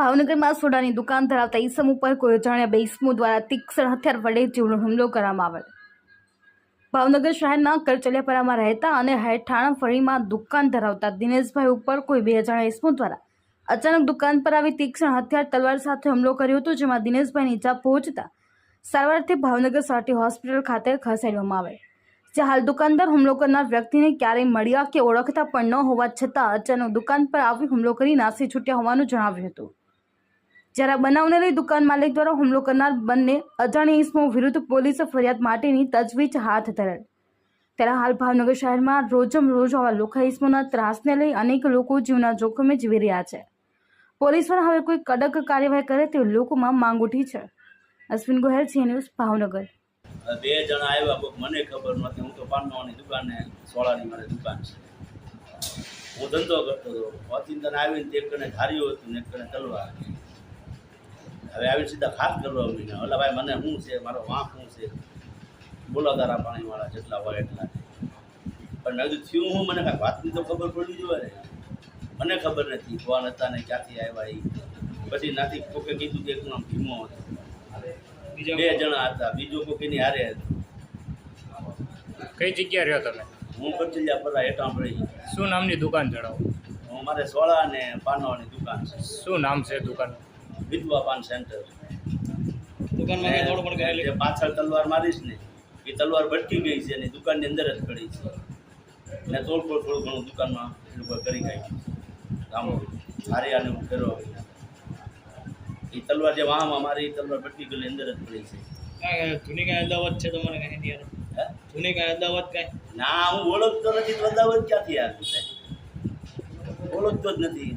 ભાવનગરમાં સોડાની દુકાન ધરાવતા ઈસમ ઉપર કોઈ અજાણ્યા બે ઈસમો દ્વારા તીક્ષ્ણ હથિયાર વડે જીવનો હુમલો કરવામાં આવેલ। ભાવનગર શહેરના કરચલિયાપરામાં રહેતા અને હેઠાણ ફળીમાં દુકાન ધરાવતા દિનેશભાઈ ઉપર કોઈ બે અજાણ્યા ઈસમો દ્વારા અચાનક દુકાન પર આવી તીક્ષ્ણ હથિયાર તલવાર સાથે હુમલો કર્યો હતો, જેમાં દિનેશભાઈને ઈજા પહોંચતા સારવારથી ભાવનગર સાટી હોસ્પિટલ ખાતે ખસેડવામાં આવેલ। જે હાલ દુકાનદાર હુમલો કરનાર વ્યક્તિને ક્યારેય મળ્યા કે ઓળખતા પણ ન હોવા છતાં અચાનક દુકાન પર આવી હુમલો કરી નાસી છૂટ્યા હોવાનું જણાવ્યું હતું। જ્યારે બનાવને લઈ દુકાન માલિક દ્વારા હુમલો કરનાર બંને અજાણ્યા ઈસમો વિરુદ્ધ પોલીસે ફરિયાદ માટેની તજવીજ હાથ ધરેલ। ત્યારે હાલ ભાવનગર શહેરમાં રોજમ રોજ આવા લોખા ઈસમોના ત્રાસને લઈ અનેક લોકો જીવના જોખમે જીવી રહ્યા છે। પોલીસ દ્વારા હવે કોઈ કડક કાર્યવાહી કરે તેવી લોકોમાં માંગ ઉઠી છે। Ashwin Gohel, C news, Bhavnagar. બે જણા આવ્યા, મને ખબર નહોતી। હું તો પાનવાની દુકાને સોળાની મારી દુકાન છે, હું ધંધો કરતો હતો। ઓચિંતન આવીને એક કને ધાર્યું હતું ને એક કને તલવાર। હવે આવીને સીધા ખાત કરવા મીને ઓલા ભાઈ મને શું છે, મારો વાંક શું છે, બોલો તારા પાણીવાળા જેટલા હોય એટલા। પણ મેં કીધું થયું હું, મને કાંઈ વાતની તો ખબર પડી જોઈએ ને। મને ખબર નથી કોણ હતા ને ક્યાંથી આવ્યા એ। પછી નાથી કોકે કીધું કે એકનું નામ ભીમો હતો, બે જણા હતા, બીજો કોકીની હારે હતો। કઈ જગ્યા રહ્યો તમે? હું કરચલિયાપરા હેઠાણ પડી। શું નામની દુકાન જણાવો? હું મારે સોળા ને પાનવાની દુકાન છે। શું નામ છે દુકાન? વિધવા પાન સેન્ટર। દુકાનમાં જે પાછળ તલવાર મારીશ ને એ તલવાર ભટકી ગઈ છે અને દુકાનની અંદર જ પડી છે ને તોડફોડ થોડું ઘણું દુકાનમાં એ લોકો કરી ગઈ આમ હારી આને ફેરવા એ તલવાર જે વાહમાં મારી તલવાર ભટકી ગઈ અંદર જ પડી છે। જૂની કાંઈ અદાવત છે તમારે? કાંઈ જૂની કાંઈ અદાવત કાંઈ? ના, હું ઓળખતો નથી તો અદાવત ક્યાંથી આવ્યું? ઓળખતો જ નથી।